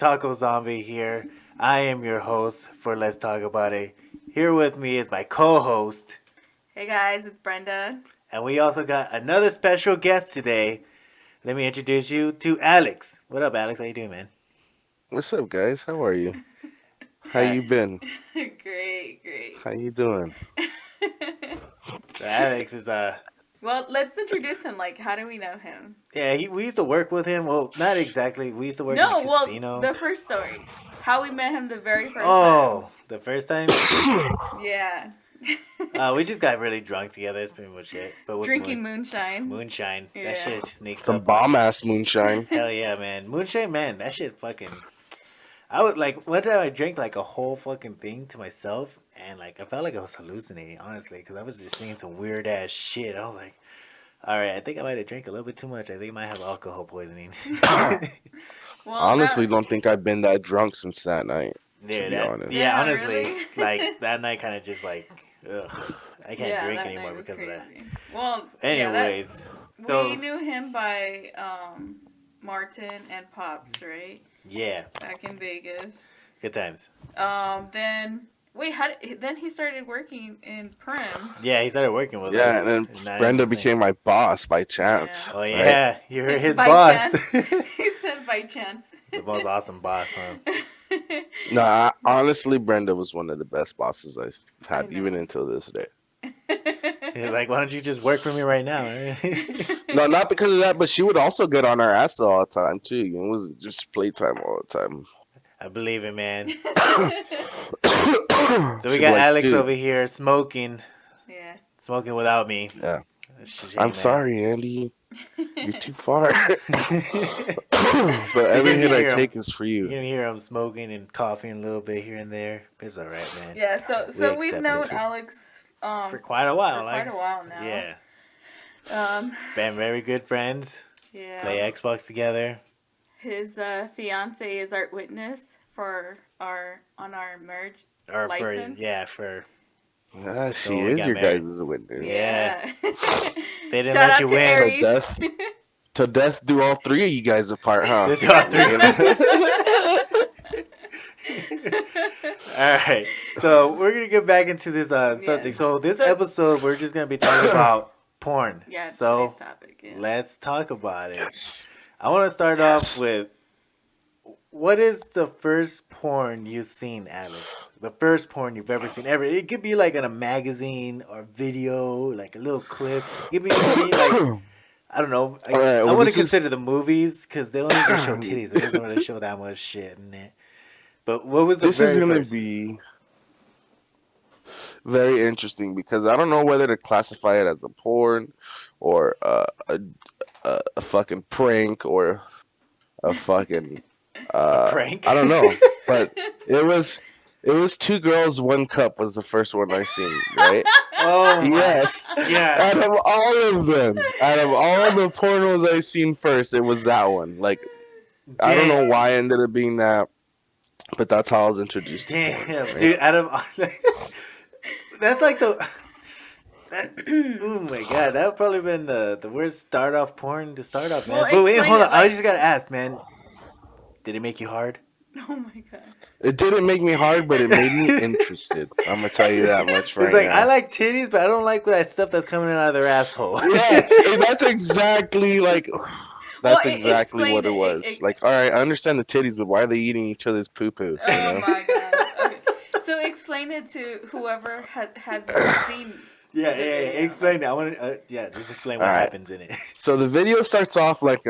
Taco Zombie here. I am your host for Let's Talk About It. Here with me is my co-host. Hey guys, it's Brenda. And we also got another special guest today. Let me introduce you to Alex. What up, Alex? How you doing, man? What's up, guys? How are you? How Uh, you been? Great. How you doing? so Alex is Well, let's introduce him. Like, how do we know him? yeah. We used to work with him. Well, not exactly. We used to work in a No, well, casino. the first story. How we met him the very first Oh, the first time. time. Yeah. We just got really drunk together. That's pretty much it. But with Drinking moonshine. moonshine, Yeah. that shit sneaks Some up. bomb ass moonshine. Hell yeah, man. Moonshine, man, that shit fucking. I would like one time I drank like a whole fucking thing to myself, and like I felt like I was hallucinating, honestly, because I was just seeing some weird ass shit. I was like, all right, I think I might have drank a little bit too much. I think I might have alcohol poisoning. Well, Honestly, don't think I've been that drunk since that night. Yeah, To be honest. yeah, Yeah, honestly, really? like that night kind of just like, ugh, I can't yeah, drink that anymore night was because of that. crazy. Well, Anyways, yeah, so we knew him by Martin and Pops, right? yeah, Back in Vegas. good times. Then wait, then he started working in Prim. Yeah, he started working with Yeah, us. and then Not Brenda innocent. became my boss by chance. Oh Right? yeah, you're his By boss. chance. He said by chance. The most awesome boss, huh? Nah, honestly, Brenda was one of the best bosses I've I had, even know. until this day. He's like, why don't you just work for me right now? No, not because of that, but she would also get on our ass all the time too. It was just playtime all the time. I believe it, man. So we She'd be got like, Alex dude, over here smoking Yeah. without me. yeah, Shame, I'm man. sorry, Andy. You're too far. But So every hit I take is for you're you. gonna hear him smoking and coughing a little bit here and there. It's all right, man. Yeah. So we've accept known it. Alex For quite a while, for quite a while now. Yeah, Um. been very good friends. Yeah. Play Xbox together. His fiance is our witness for our marriage Or license. for She when we is got your married. guys' witness. Yeah. They didn't Shout let out you to win. Till Aries. death, till death do all three of you guys apart, huh? They do all three. All right, so we're gonna get back into this subject. Yeah. So this So- episode, we're just gonna be talking about porn. Yeah. So Today's topic. Yeah. let's talk about it. Yes. I want to start off Yes. with what is the first porn you've seen, Alex? The first porn you've ever seen ever. It could be like in a magazine or video, like a little clip. It could be like I don't know. All right, I well, wouldn't this is consider the movies because they only just show titties. It doesn't really show that much shit in it. But what was the this is very gonna first? be very interesting because I don't know whether to classify it as a porn or a fucking prank or a fucking A prank? I don't know, but it was Two Girls One Cup was the first one I seen, right? Oh my! Yes. Yeah. Out of all of them, out of all the pornos I seen first, it was that one. Like I don't know why it ended up being that, but that's how I was introduced to porn. Damn, Right? dude! Out of that's like the. Oh my god, that would probably been the worst start off porn to start off, man. Well, But wait, explain hold it, on. I like- just gotta ask, man. Did it make you hard? Oh my god. It didn't make me hard, but it made me interested. I'm gonna tell you that much right It's like now. I like titties, but I don't like that stuff that's coming out of their asshole. Yeah, that's exactly like. That's Well, exactly explain what it it. was. Like, all right, I understand the titties, but why are they eating each other's poo poo? Oh my god. Okay. So explain it to whoever has seen. Yeah, the video. Explain that. I want to. Just explain what All right. happens in it. So the video starts off like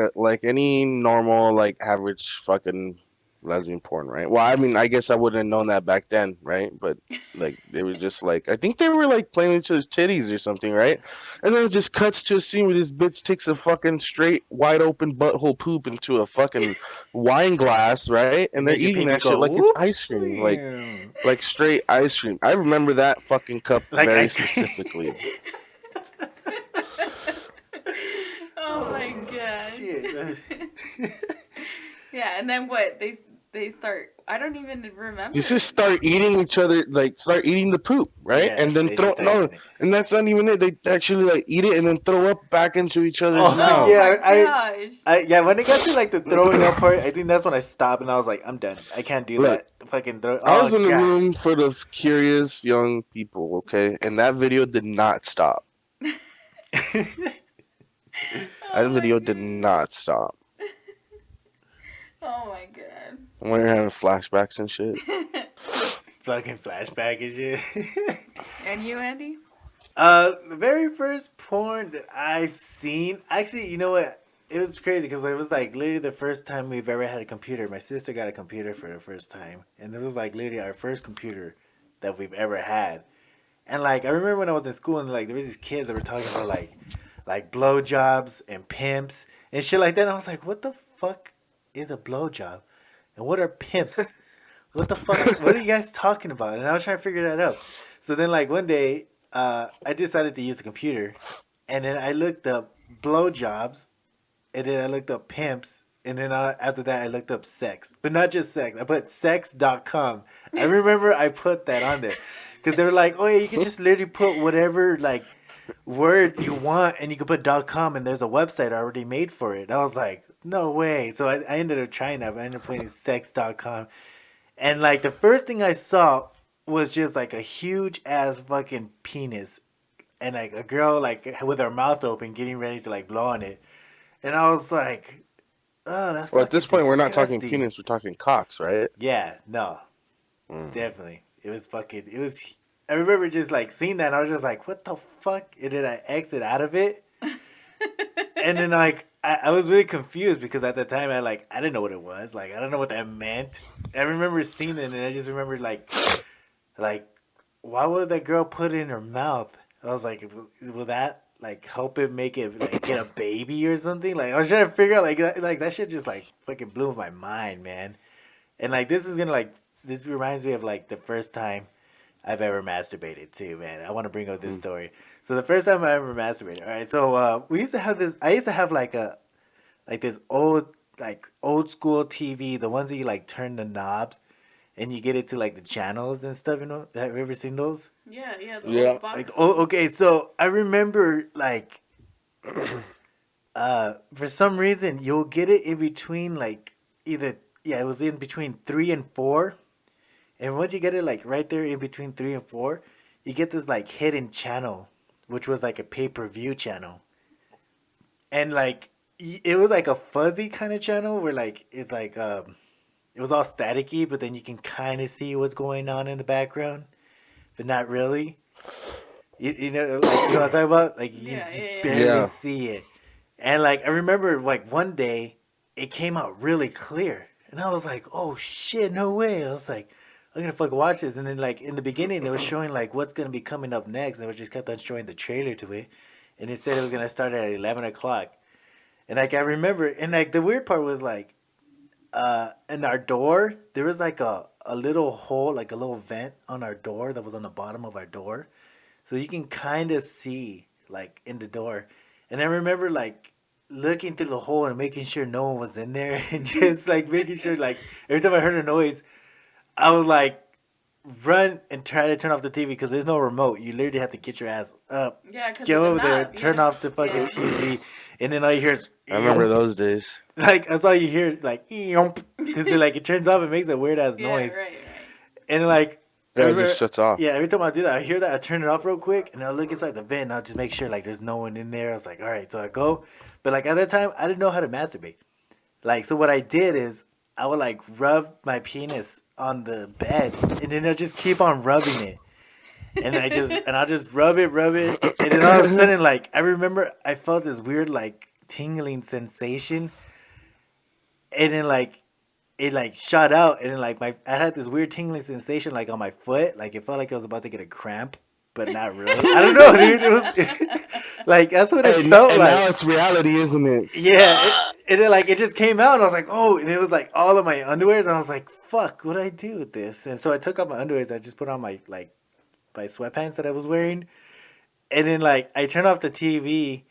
any normal like average fucking lesbian porn, right? Well, I mean, I guess I wouldn't have known that back then, right? But like they were just like I think they were like playing with each other's titties or something, right? And then it just cuts to a scene where this bitch takes a fucking straight wide open butthole poop into a fucking wine glass, right? And they're makes your eating pee-pee that shit go, like it's ice cream, like straight ice cream. I remember that fucking cup Like very ice cream. specifically. Oh my god. Shit. Yeah, and then what? they start. I don't even You remember. just start eating each other, like start eating the poop, right? Yeah, And then they just throw start no, eating it. and that's not even it. They actually like eat it and then throw up back into each other's Oh Oh mouth. my yeah, gosh. yeah. When it got to like the throwing up part, I think that's when I stopped and I was like, I'm done. I can't do Look, that. Fucking throw. I Oh was in the god. room for the curious young people, okay, and that video did not stop. That Oh my video did not stop. god. Oh my god. When you're having flashbacks and shit. Fucking flashback and shit. And you, Andy? The very first porn that I've seen, actually, you know what? It was crazy because it was like literally the first time we've ever had a computer. My sister got a computer for the first time, and it was like literally our first computer that we've ever had. And like I remember when I was in school, and like there was these kids that were talking about like blowjobs and pimps and shit like that. And I was like, what the fuck is a blowjob, and what are pimps? What the fuck? What are you guys talking about? And I was trying to figure that out. So then, like one day, I decided to use a computer, and then I looked up blowjobs, and then I looked up pimps, and then after that, I looked up sex, but not just sex. I put sex.com. I remember I put that on there because they were like, "Oh yeah, you can just literally put whatever like word you want, and you can put .com, and there's a website already made for it." I was like, "No way!" So I ended up trying that. But I ended up putting sex.com. And like the first thing I saw was just like a huge ass fucking penis and like a girl like with her mouth open getting ready to like blow on it. And I was like, oh, that's Well, at fucking this point, we're not talking disgusting. penis, we're talking cocks, right? Yeah, no, Mm. definitely. It was, I remember just like seeing that and I was just like, what the fuck? And then I exit out of it. And then like I was really confused because at the time I didn't know what it was. Like I don't know what that meant. I remember seeing it and I just remember like, why would that girl put it in her mouth? I was like, will that like help it make it like get a baby or something? Like I was trying to figure out like that shit just like fucking blew my mind, man. And like this reminds me of like the first time I've ever masturbated too, man. I want to bring up this Mm. story. So the first time I ever masturbated, all right. So we used to have this. I used to have like this old school TV, the ones that you like turn the knobs and you get it to like the channels and stuff. You know, have you ever seen those? Yeah, yeah, the Yeah. old Like, box oh, ones. okay. So I remember like for some reason you'll get it in between like either yeah it was in between 3 and 4, and once you get it like right there in between 3 and 4, you get this like hidden channel, which was like a pay-per-view channel, and like it was like a fuzzy kind of channel where like it's like it was all staticky, but then you can kind of see what's going on in the background, but not really. You know, like you know what I'm talking about? Like you Yeah, just yeah, yeah. barely Yeah. see it. And like I remember like one day it came out really clear. And I was like, oh shit, no way. I was like, I'm gonna fucking watch this. And then like in the beginning they were showing like what's gonna be coming up next, and they were just kept on showing the trailer to it. And it said it was gonna start at 11 o'clock. And like I remember and like the weird part was like in our door there was like a little hole, like a little vent on our door that was on the bottom of our door, so you can kind of see like in the door. And I remember like looking through the hole and making sure no one was in there, and just like making sure like every time I heard a noise, I was like run and try to turn off the TV because there's no remote. You literally have to get your ass up, Yeah, because of go the over there, knob. You turn gotta. off the fucking Yeah. TV, and then all you hear is I remember yomp. those days. Like that's all you hear, like yomp, because like it turns off, it makes a weird ass Yeah, noise, right, right. and like I Yeah, it just remember, shuts off. yeah, every time I do that, I hear that, I turn it off real quick, and I look inside the vent, and I'll just make sure like there's no one in there. I was like, all right, so I go, but like at that time, I didn't know how to masturbate. Like, so what I did is I would like rub my penis on the bed, and then I just keep on rubbing it, and I'll just rub it, and then all of a sudden, like I remember, I felt this weird like tingling sensation, and then like it like shot out, and then like I had this weird tingling sensation like on my foot, like it felt like I was about to get a cramp, but not really. I don't know, dude. It was like that's what it felt And like. now it's reality, isn't it? Yeah, like it just came out, and I was like, oh, and it was like all of my underwears, and I was like, fuck, what do I do with this? And so I took off my underwears, I just put on my sweatpants that I was wearing, and then like I turned off the TV,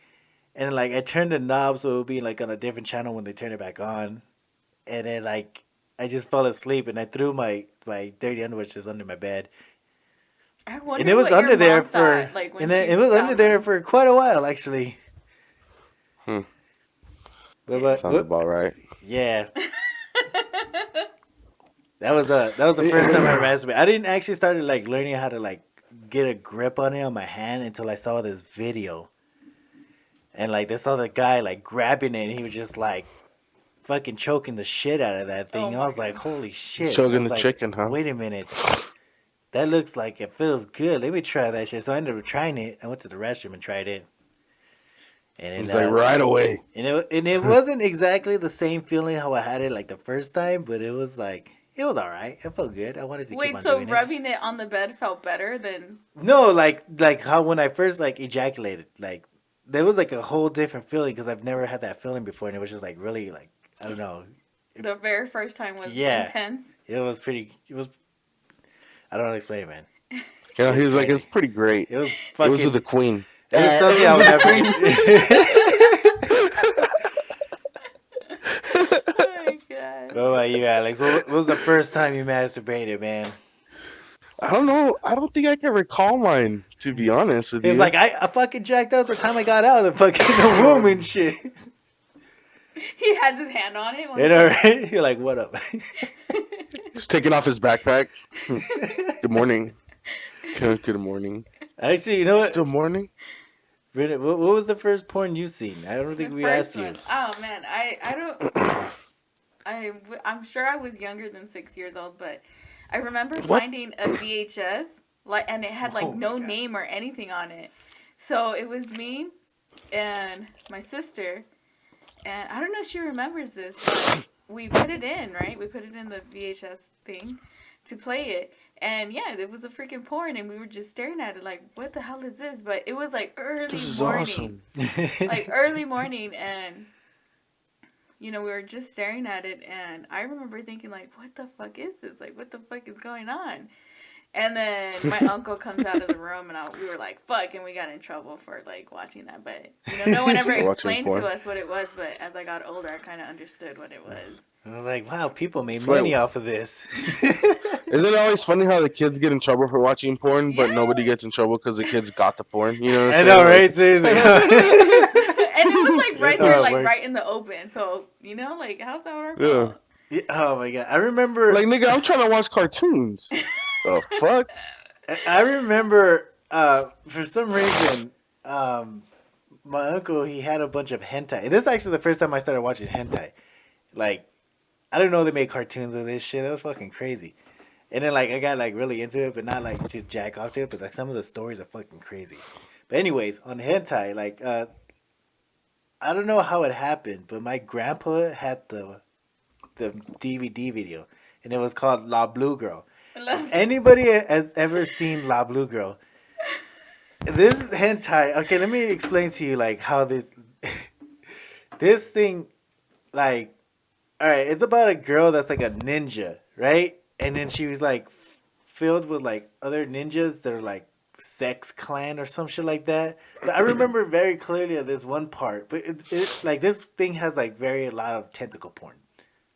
and like I turned the knob so it would be like on a different channel when they turn it back on, and then like I just fell asleep and I threw my dirty underwear just under my bed. I And wonder it was what your under there mom for, thought, like when and she it was under found there them. for quite a while actually. Hmm. But Sounds about right. yeah, that was the first time I masturbated. I didn't actually started like learning how to like get a grip on it on my hand until I saw this video. And like they saw the guy like grabbing it and he was just like fucking choking the shit out of that Oh thing. I my was like, god. holy He's shit. And I choking was the like, chicken, huh? wait a minute. That looks like it feels good. Let me try that shit. So I ended up trying it. I went to the restroom and tried it. And He's then like, right away. and it wasn't exactly the same feeling how I had it like the first time, but it was like it was all right. It felt good. I wanted to keep Wait, on so doing it. rubbing it on the bed felt better than. No, like how when I first like ejaculated, like there was like a whole different feeling because I've never had that feeling before, and it was just like really like I don't know. The very first time was Yeah, intense? it was pretty. It was I don't know how to explain it, man. You know, It's he's like, crazy. it's pretty great. It was It was with the fucking. queen. It was It something was I'll with the never queen. get. Oh my god. What about you, Alex? What was the first time you masturbated, man? I don't know. I don't think I can recall mine, to be honest with He was you. like, I fucking jacked out the time I got out of the fucking the womb and shit. He has his hand on it. You know, right? You're like, what up? He's taking off his backpack. Good morning. Good morning. Actually, you know Still what? morning? Brenda, what was the first porn you seen? I don't The think we first asked you. one. Oh man, I don't. I'm sure I was younger than 6 years old, but I remember What? finding a VHS like, and it had like Oh my no God. name or anything on it. So it was me and my sister, and I don't know if she remembers this, but we put it in, right? We put it in the VHS thing to play it. And yeah, it was a freaking porn, and we were just staring at it like, what the hell is this? But it was like This early is morning. awesome. Like early morning, and we were just staring at it, and I remember thinking like, what the fuck is this? Like, what the fuck is going on? And then my uncle comes out of the room, and we were like, fuck, and we got in trouble for like watching that. But no one ever For watching explained porn. to us what it was. But as I got older, I kind of understood what it was. I'm like, wow, people made It's like, money off of this. isn't it always funny how the kids get in trouble for watching porn, Yeah. but nobody gets in trouble because the kids got the porn? You know what I I'm know, saying? right? Seriously. And it was like right That's how there, it like worked. right in the open. So like, how's that our Yeah. fault? Yeah, oh my God. I remember. Like, nigga, I'm trying to watch cartoons. The fuck? I remember. For some reason, my uncle he had a bunch of hentai. This is actually the first time I started watching hentai. Like, I didn't know they made cartoons of this shit. That was fucking crazy. And then like I got like really into it, but not like to jack off to it. But like some of the stories are fucking crazy. But anyways, on hentai, like I don't know how it happened, but my grandpa had the DVD video, and it was called La Blue Girl. If anybody has ever seen La Blue Girl, this is hentai. Okay, let me explain to you like how this thing like. All right, it's about a girl that's like a ninja, right? And then she was like filled with like other ninjas that are like sex clan or some shit like that. But I remember very clearly of this one part. But it like this thing has like a lot of tentacle porn.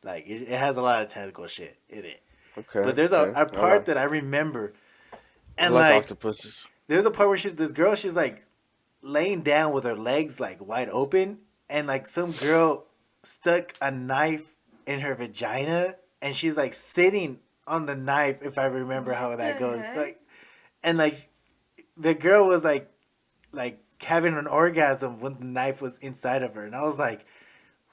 Like it has a lot of tentacle shit in it. Okay. But there's okay. a part that I remember, I and like like octopuses. there's a part where this girl she's like laying down with her legs like wide open, and like some girl stuck a knife in her vagina, and she's like sitting on the knife. If I remember how that the goes, heck? like, and like the girl was like having an orgasm when the knife was inside of her, and I was like,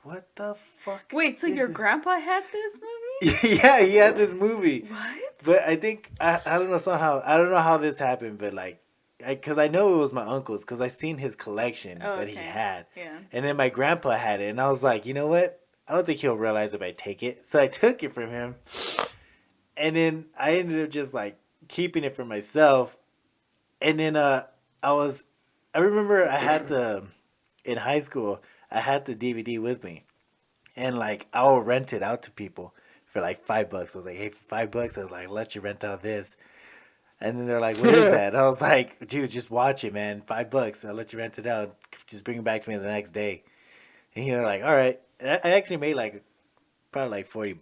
what the fuck? Wait, so is your it? grandpa had this movie? Yeah, he had this movie. What? But I think I don't know somehow I don't know how this happened, but like, because I know it was my uncle's because I seen his collection Oh, that he okay. had, Yeah. and then my grandpa had it, and I was like, you know what? I don't think he'll realize if I take it, so I took it from him, and then I ended up just like keeping it for myself, and then I remember I had in high school I had the DVD with me, and like I will rent it out to people for like $5. I was like, hey, for $5, I was like, I'll let you rent out this. And then they're like, what is that? And I was like, dude, just watch it, man. $5. I'll let you rent it out. Just bring it back to me the next day. And they're like, all right. And I actually made like probably like $40.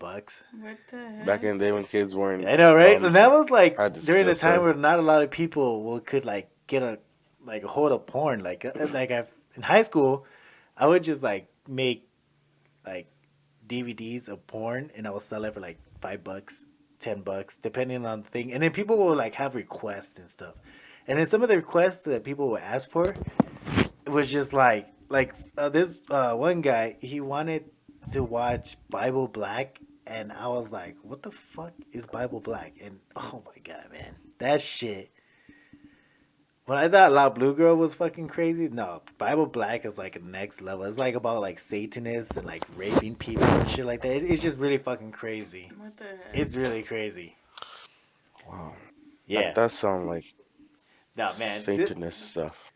What the Back heck? in the day when kids weren't I know, right? And bums that and was like had to during steal the time stuff. where not a lot of people could like get a hold of porn. In high school, I would just like make like DVDs of porn and I would sell it for like $5, $10, depending on the thing. And then people will like have requests and stuff. And then some of the requests that people would ask for was just this one guy, he wanted to watch Bible Black, and I was like, what the fuck is Bible Black? And oh my god, man, that shit. When I thought La Blue Girl was fucking crazy, no, Bible Black is like a next level. It's like about like Satanists and like raping people and shit like that. It's just really fucking crazy. What the heck? It's really crazy. Wow, that Yeah. does sound like No, man. Satanist stuff.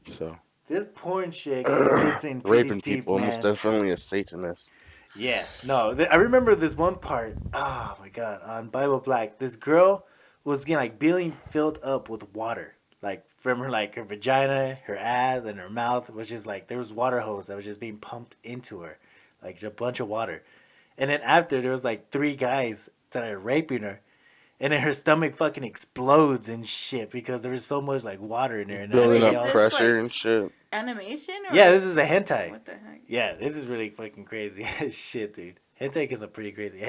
So This porn shit gets in pretty raping deep, people, most man. definitely a Satanist. Yeah, no, I remember this one part. Oh my god, on Bible Black, this girl was getting like being filled up with water, like from her vagina, her ass, and her mouth was just like there was water hose that was just being pumped into her, like a bunch of water. And then after there was like three guys that are raping her, and then her stomach fucking explodes and shit because there was so much like water in there. And Building Wait, everybody is up else, this pressure like and shit. animation or? yeah, this is a hentai. What the heck? Yeah, this is really fucking crazy as shit, dude. Hentai is a pretty crazy.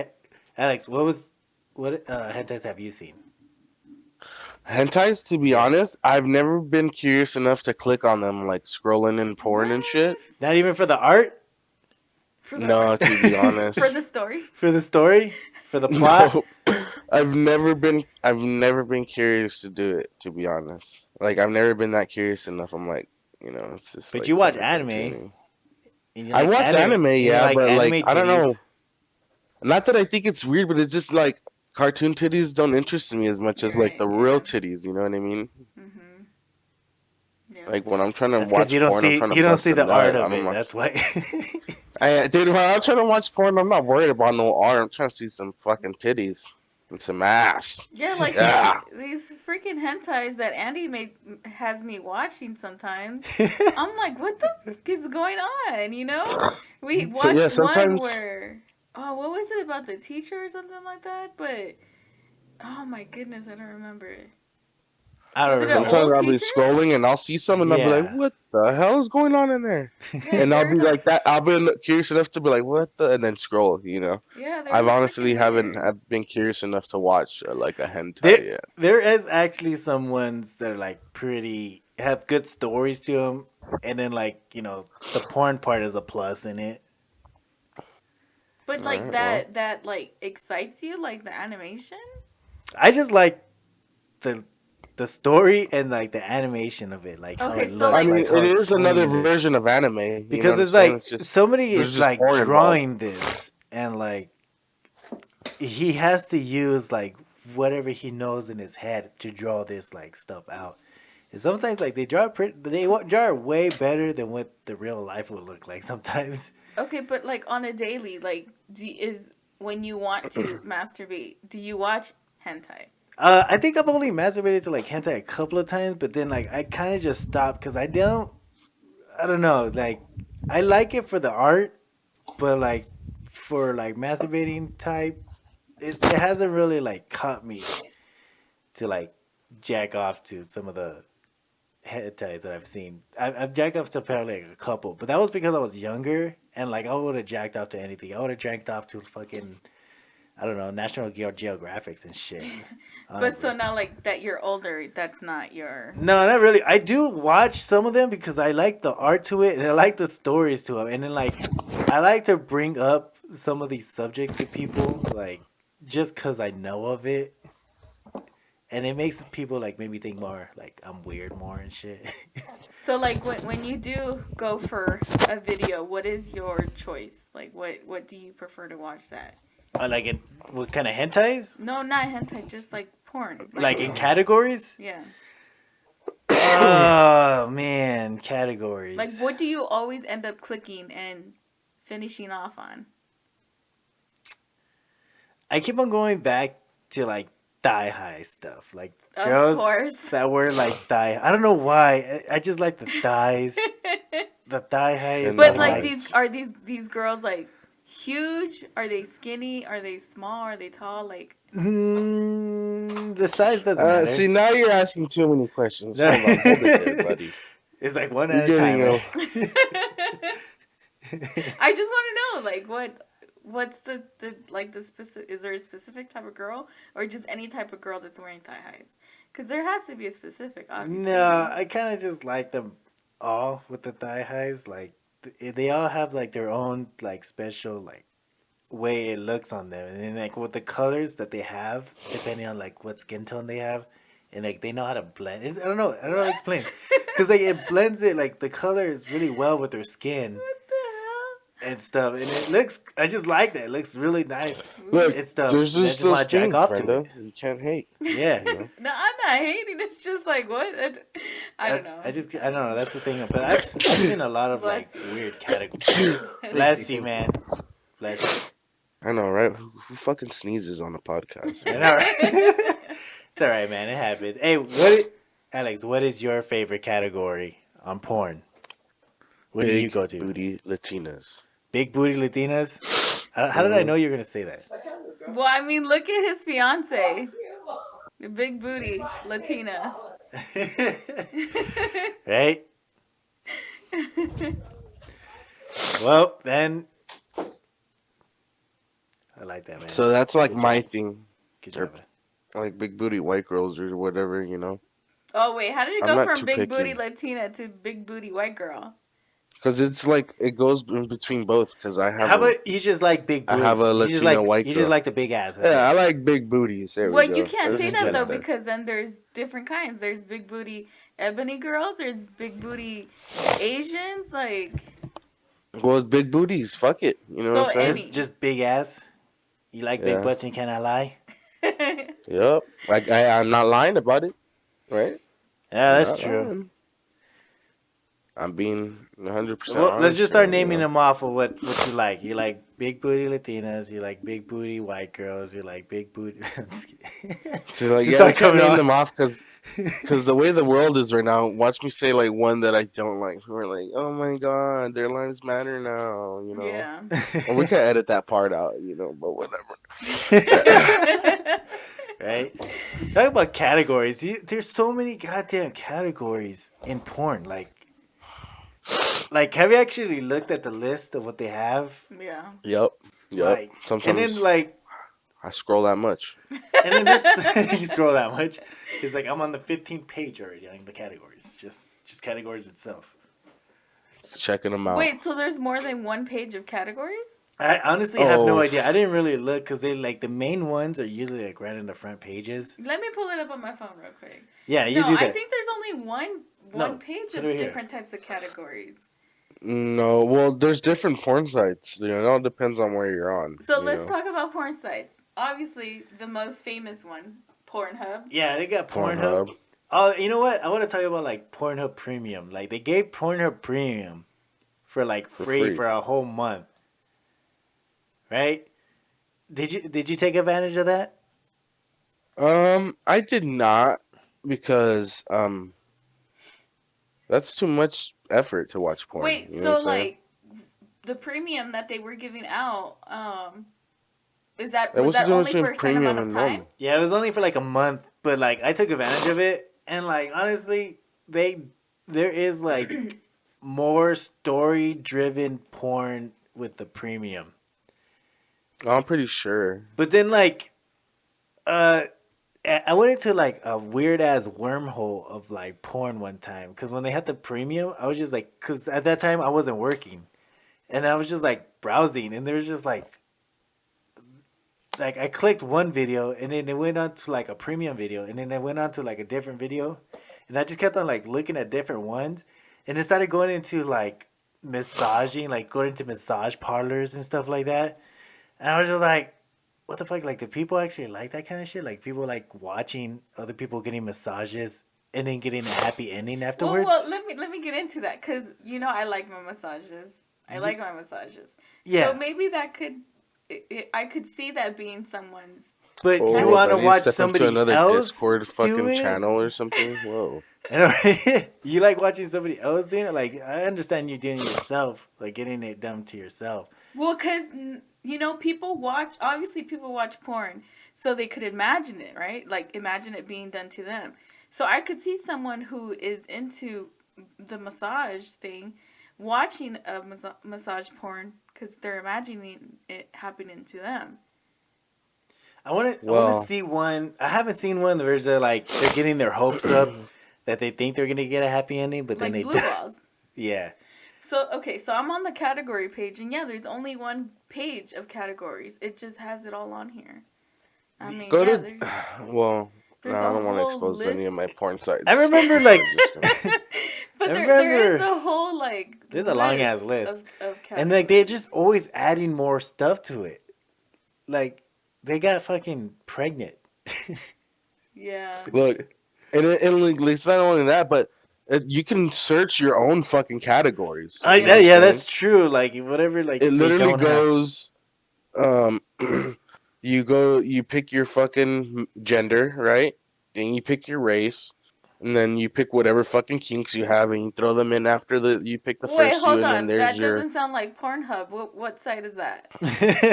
Alex, what hentais have you seen? Hentais, to be Yeah, honest, I've never been curious enough to click on them, like scrolling in porn and shit. What? not even for the art, For the No, art? to be For honest, the story? for the story, for the plot. no. I've never been curious to do it. To be honest, like I've never been that curious enough. I'm like, it's just But like you watch never anime, continuing. and you I like watch anime, and you yeah, like but like anime I don't know. titties. Not that I think it's weird, but it's just like cartoon titties don't interest me as much You're as like right, the real yeah. titties. You know what I mean? Mm-hmm. Yeah. Like when I'm trying to That's because watch porn, I'm trying to you don't bust see a the art nut. of I'm it. not. That's why. Dude, when I'm trying to watch porn, I'm not worried about no art. I'm trying to see some fucking titties and some ass. Yeah, like Yeah. these freaking hentais that Andy has me watching sometimes. I'm like, what the fuck is going on? You know, we So yeah, watched one sometimes. where, oh, what was it about the teacher or something like that? But oh my goodness, I don't remember it. I Was don't it an remember. Sometimes old I'll be teacher? scrolling and I'll see some and I'll be like, Yeah, "What the hell is going on in there?" Yeah, And I'll they're be like that. I'll be curious enough to be like, "What the?" And then scroll. yeah, I've they're honestly freaking haven't weird. have been curious enough to watch like a there hentai yet. there is actually some ones that are like pretty have good stories to them, and then the porn part is a plus in it. But All like right, well, that like excites you, like the animation. I just like the the story and like the animation of it, like how Okay, it so I looks, like mean, like how it is clean another it is. version of anime. You know what Because I'm it's saying? like It's just somebody there's is just like porn involved. drawing this, and like he has to use like whatever he knows in his head to draw this like stuff out. And sometimes like draw it way better than what the real life would look like sometimes. okay, but like on a daily, like is when you want to masturbate, do you watch hentai? I think I've only masturbated to like hentai a couple of times, but then like I kind of just stopped because I don't know, like I like it for the art, but like for like masturbating type, it hasn't really like caught me to like jack off to some of the hentais that I've seen. I've jacked off to apparently like a couple, but that was because I was younger and like I would have jacked off to anything. I would have jacked off to fucking I don't know National Geographics and shit. But so Honestly. now, like that you're older, that's not your. No, not really. I do watch some of them because I like the art to it and I like the stories to them. And then like I like to bring up some of these subjects to people like just cuz I know of it. And it makes people like maybe think more like I'm weird more and shit. So like when you do go for a video, what is your choice? Like what do you prefer to watch that? Like in what kind of hentais? No, not hentai, just like porn. Like in categories? Yeah. Oh man, Like categories. what do you always end up clicking and finishing off on? I keep on going back to like thigh high stuff, like Of girls course. that wear like thigh. I don't know why. I just like the thighs, the thigh highs. And the But I like like. these highs. are these girls like huge? Are they skinny? Are they small? Are they tall? Like, The size doesn't matter. See, now you're asking too many questions. No. Hold on, hold it there, buddy. It's like one You're at a time, getting right? I just want to know, like, what's the like the specific? Is there a specific type of girl, or just any type of girl that's wearing thigh highs? Because there has to be a specific, obviously. No, I kind of just like them all with the thigh highs. Like they all have like their own like special like way it looks on them, and then like with the colors that they have, depending on like what skin tone they have, and like they know how to blend. I don't know. I don't know how to explain. Because like it blends it like the colors really well with their skin. What the And stuff, and it looks. I just like that. It looks really nice. Look, It's stuff. there's And I just just want those to jack things, off Brenda. to it. You can't hate. Yeah. You know? No, I'm not hating. It's just like what I don't know. I don't know. That's the thing. But I've seen a lot of like Bless you. weird categories. Bless you, man. Bless I know, right? Who fucking sneezes on the podcast? you. I Man? know, right? It's all right, man. It happens. Hey, Alex? What is your favorite category on porn? What do you Big go to? booty Latinas. Big booty Latinas. How did I know you were gonna say that? Well, I mean, look at his fiance, the big booty Latina. Right? Well, then I like that, man. So that's like Good my job. thing. Good job, man. I like big booty white girls or whatever, you know? Oh wait, how did it I'm go not from too big picky. booty Latina to big booty white girl? Because it's like, it goes in between both. Because I have How about you just like big I booty? have a You just Latina like white you just girl. like the big ass. That's Yeah, I it. like big booties. There Well, we go. you can't That's say in that though general. because then there's different kinds. There's big booty ebony girls. There's big booty Asians. Like Well, it's big booties. Fuck it. You know So what I'm saying? any- Just big ass. You like big Yeah. butts and you cannot lie. Yep. Like, I'm not lying about it. Right? Yeah, I'm that's not true. lying. I'm being 100% Well, honest. let's just start here, you naming know? them off of what you like. You like big booty Latinas. You like big booty white girls. You like big booty. I'm just kidding. So, like, Just yeah, I start can't coming name off. them off because the way the world is right now, watch me say, like, one that I don't like. We're like, oh my god, their lives matter now, you know? yeah. Or we can edit that part out, you know, but whatever. Right? Talk about categories. There's so many goddamn categories in porn. Like, have you actually looked at the list of what they have? Yeah. Yep. Like, and Sometimes then like, I scroll that much. and then there's you scroll that much. It's like I'm on the 15th page already on the categories. Just categories itself. Checking them out. Wait, so there's more than one page of categories? I honestly have no Oh. idea. I didn't really look because they like the main ones are usually like right in the front pages. Let me pull it up on my phone real quick. Yeah, you No, do that. I think there's only one No, page put of it here. different types of categories. No, well, there's different porn sites. You know, it all depends on where you're on. So you let's know? talk about porn sites. Obviously, the most famous one, Pornhub. Yeah, they got Pornhub. Pornhub. Oh, you know what? I want to tell you about like Pornhub Premium. Like they gave Pornhub Premium for like free free. for a whole month. Right? Did you take advantage of that? I did not because that's too much effort to watch porn. Wait, you know so what I'm saying? like the premium that they were giving out, is that Hey, was what's the that only difference for a between certain amount premium of and time? normal? Yeah, it was only for like a month, but like I took advantage of it, and like honestly, there is like more story driven porn with the premium. I'm pretty sure. But then like, I went into like a weird ass wormhole of like porn one time because when they had the premium, I was just like, because at that time I wasn't working, and I was just like browsing, and there was just like I clicked one video, and then it went on to like a premium video, and then it went on to like a different video, and I just kept on like looking at different ones, and it started going into like massaging, like going into massage parlors and stuff like that, and I was just like, what the fuck? Like, do people actually like that kind of shit? Like, people like watching other people getting massages and then getting a happy ending afterwards? Well, let me get into that because I like my massages. I like my massages. Yeah. So maybe that could. I could see that being someone's. But Oh, you want to I need to watch step somebody into another else Discord do fucking it? channel or something. Whoa. I know, right? You like watching somebody else doing it? Like, I understand you doing it yourself, like getting it done to yourself. Well, because, people watch porn so they could imagine it, right? Like, imagine it being done to them. So I could see someone who is into the massage thing watching a massage porn because they're imagining it happening to them. I want to Well, see one. I haven't seen one where they're getting their hopes up that they think they're gonna get a happy ending, but then Like they blue don't. balls. Yeah. So, okay, so I'm on the category page, and yeah, there's only one page of categories. It just has it all on here. I mean, go yeah, to. Well, no, there's I a don't want to whole expose any of list. my porn I sites. remember So I'm just gonna. I But there is remember a whole, like, there's a long ass list list, of and like they're categories. just always adding more stuff to it. Like they got fucking pregnant. Yeah. Look, and like, it's not only that, but you can search your own fucking categories. You know what I'm Yeah, saying? that's true. Like whatever, like It they literally don't have. goes. Um, you pick your fucking gender, right? Then you pick your race, and then you pick whatever fucking kinks you have, and you throw them in after you pick the Wait, first two, hold and then on. there's That your. doesn't sound like Pornhub. What site is that?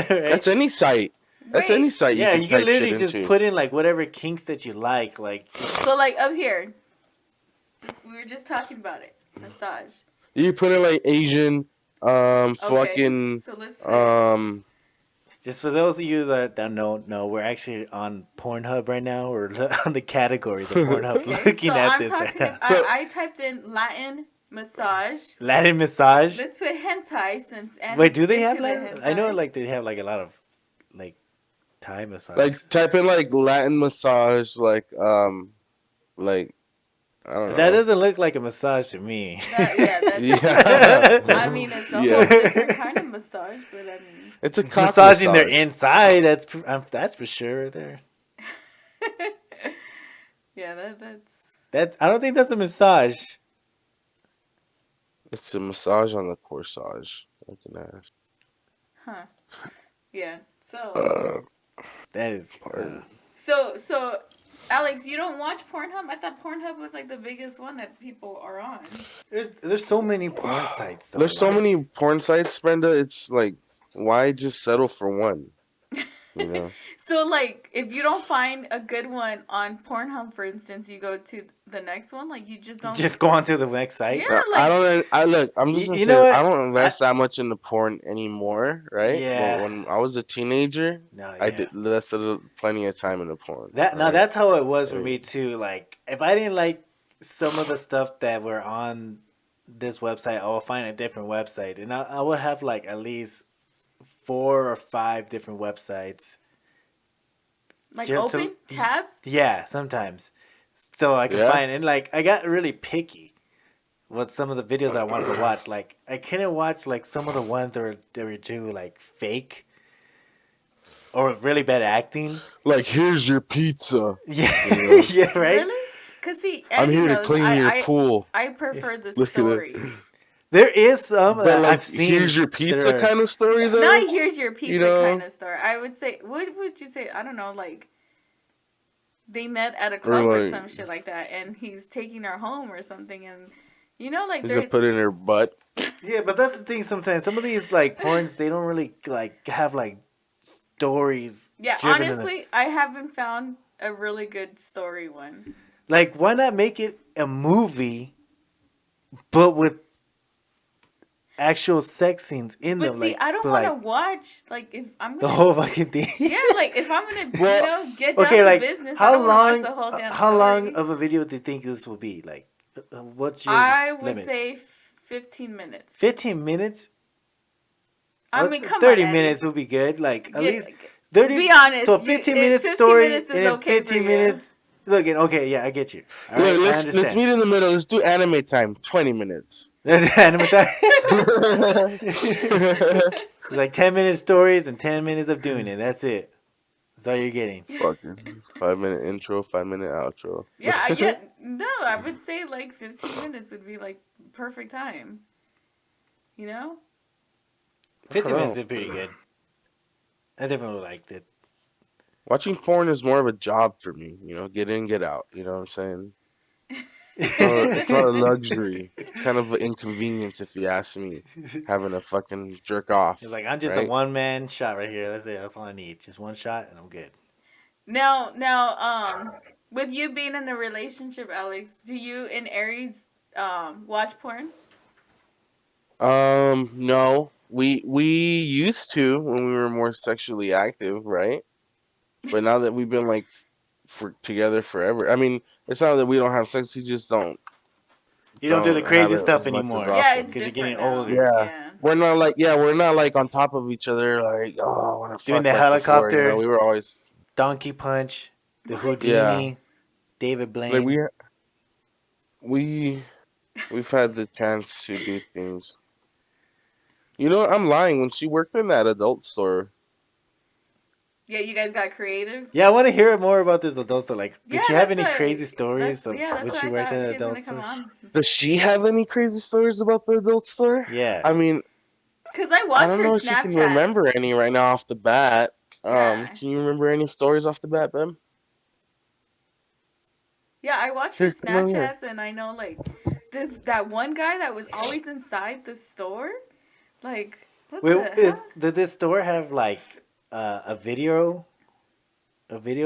Right? That's any site. That's any Wait. site you Yeah, can you can type shit literally just into. put in like whatever kinks that you like. Like So, like, up here, we were just talking about it. Massage. You put in like Asian, Okay. fucking, So let's put. um, just for those of you that don't know, we're actually on Pornhub right now. We're on the categories of Pornhub, Okay. So looking at I'm this right talking. now. If so I typed in Latin massage. Latin massage. Let's put hentai since Wait, Annie's do they have into the Latin? I know hentai. like they have like a lot of like Thai massage. like type in like Latin massage, like I don't That know. doesn't look like a massage to me. That doesn't. Yeah, I mean, it's a whole yeah. different kind of massage, but I mean. It's a It's cock massaging their massage. inside. That's for sure right there. Yeah, that's. That I don't think that's a massage. It's a massage on the corsage. Fucking ass. Huh. Yeah. So. Uh, That is. pardon. So, Alex, you don't watch Pornhub? I thought Pornhub was like the biggest one that people are on. There's so many porn sites though. There's so Like, many porn sites, Brenda. It's like, why just settle for one? You know. So, like, if you don't find a good one on Pornhub, for instance, you go to the next one. Like, you just don't. just go onto the next site. Yeah, I like. don't. I look. I'm just You, gonna you know say I what? don't invest that much into porn anymore, right? But Yeah. when I was a teenager, No, I yeah. did invested plenty of time into porn. That now Right? that's how it was for Like, me too. Like if I didn't like some of the stuff that were on this website, I'll find a different website, and I would have like at least 4 or 5 different websites. Like, Just open tabs? yeah, sometimes, so I could yeah. find and like I got really picky with some of the videos I wanted to watch. Like I couldn't watch like some of the ones that were too like fake or really bad acting. Like, here's your pizza. Yeah, You know, yeah, right. Really? Because, see, I'm Annie here to knows clean your pool. I prefer the Look at it. story. There is some But that I've like, seen here's your that pizza are kind of story though. Not here's your You pizza kind know, of story. I would say, what would you say? I don't know, like, they met at a or club or like, some shit like that, and he's taking her home or something, and, like, he's gonna they're. put it in her butt. yeah, but that's the thing. Sometimes some of these like porns they don't really like have like stories Yeah, driven in honestly, I haven't found a really good story one. like why not make it a movie, but with actual sex scenes in But them? see, Like, I don't but, want to like watch, like, if I'm the gonna. whole fucking thing. Yeah, like, if I'm gonna, Well, get down Okay, to like business, I how don't want long? to watch the whole damn How story. long of a video do you think this will be? Like, what's your I would limit? say 15 minutes. 15 minutes. I mean, come 30 on, Annie. minutes will be good. Like at Get, least 30. be honest. So 15 minutes 15 story minutes is and then okay for 15 you. minutes. Look, okay, yeah, I get you. All right, Look, I let's understand. meet in the middle. Let's do anime time. 20 minutes. Anime time. Like 10-minute stories and 10 minutes of doing it. That's it. That's all you're getting. Fucking 5 minute intro, 5 minute outro. Yeah. No, I would say like 15 minutes would be like perfect time. You know? 15 I don't minutes know. is pretty good. I definitely liked it. Watching porn is more of a job for me. You know, get in, get out. You know what I'm saying? It's not a luxury. It's kind of an inconvenience if you ask me. Having a fucking jerk It's off, like I'm just a right? one man shot right here. That's it. That's all I need. Just one shot and I'm good. Now, with you being in a relationship, Alex, do you and Aries watch porn? No. We used to when we were more sexually active, right? But now that we've been like for together forever, I mean, it's not that we don't have sex. We just You don't do the don't have crazy it stuff as much as anymore Yeah, it's often. because you're getting different now. older. Yeah. Yeah. We're not like on top of each other like, oh, I want to Doing fuck the like before, you know. helicopter, We were always donkey punch, the What? yeah. Houdini, David Like Blaine. we we've had the chance to do things. You know, I'm lying. When she worked in that adult store, Yeah, you guys got creative. Yeah, I want to hear more about this adult store. Like, did Yeah, she have that's any crazy why. stories of That's when why she I worked thought at she was gonna adult come stores? on. does she have any crazy stories about the adult store? Yeah. I mean, Cause I I watch don't her know if she can Snapchats. remember any right now off the bat. Yeah, Can you remember any stories off the bat, Ben? yeah, I watch her Here, come over here. Snapchats, and I know like this that one guy that was always inside the store. Like, what Wait, the hell? did this store have like a video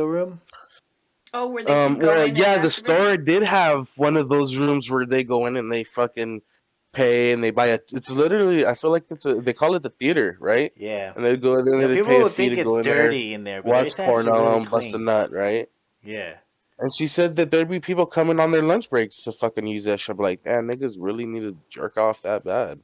room? Oh, where they can go Well, in and yeah, the masturbate. store did have one of those rooms where they go in and they fucking pay and they buy a. It's literally, I feel like they call it the theater, right? Yeah. And they go in there, You know, they people pay a will fee think to it's go in there, dirty in there, but watch it's actually porno, really and bust a clean. nut, right? Yeah. And she said that there'd be people coming on their lunch breaks to fucking use that shit. I'm like, damn, niggas really need to jerk off that bad.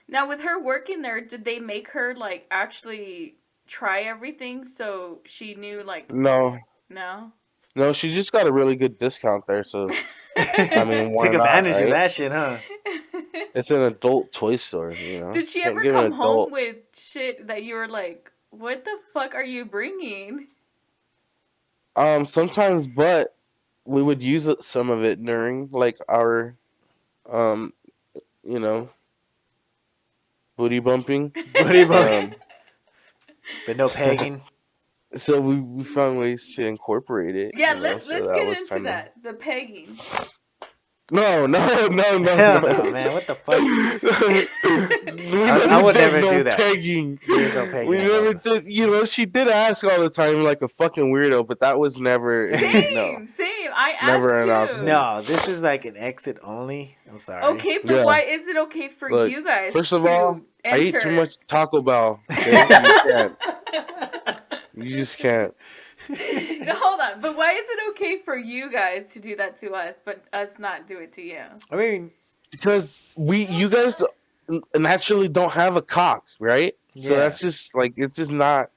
Now, with her working there, did they make her like actually try everything so she knew like No, no? no, she just got a really good discount there. So I mean, Took why not, advantage of right? that shit, huh? It's an adult toy store, you know. Did she Can't ever give an come home adult. with shit that you were like, what the fuck are you bringing? Sometimes, but we would use some of it during like our um, you know, booty bumping. Booty bump. Um, But no pegging. so we found ways to incorporate it, Yeah, you know. So let's that get was into kind of that. The pegging. no, no, no, no, Hell no. no, man. What the fuck? We I never would did never no do that. pegging. There's no pegging We never involved. did. You know, she did ask all the time like a fucking weirdo, but that was never any. No, Same. I never asked an option. you. No, this is like an exit only. I'm sorry. Okay, but Yeah. why is it okay for Look, you guys first of all, to I eat too enter? much Taco Bell. Okay, you can't. You just can't. No, hold on. But why is it okay for you guys to do that to us, but us not do it to you? I mean, Because you guys naturally don't have a cock, right? So yeah. that's just like it's just not.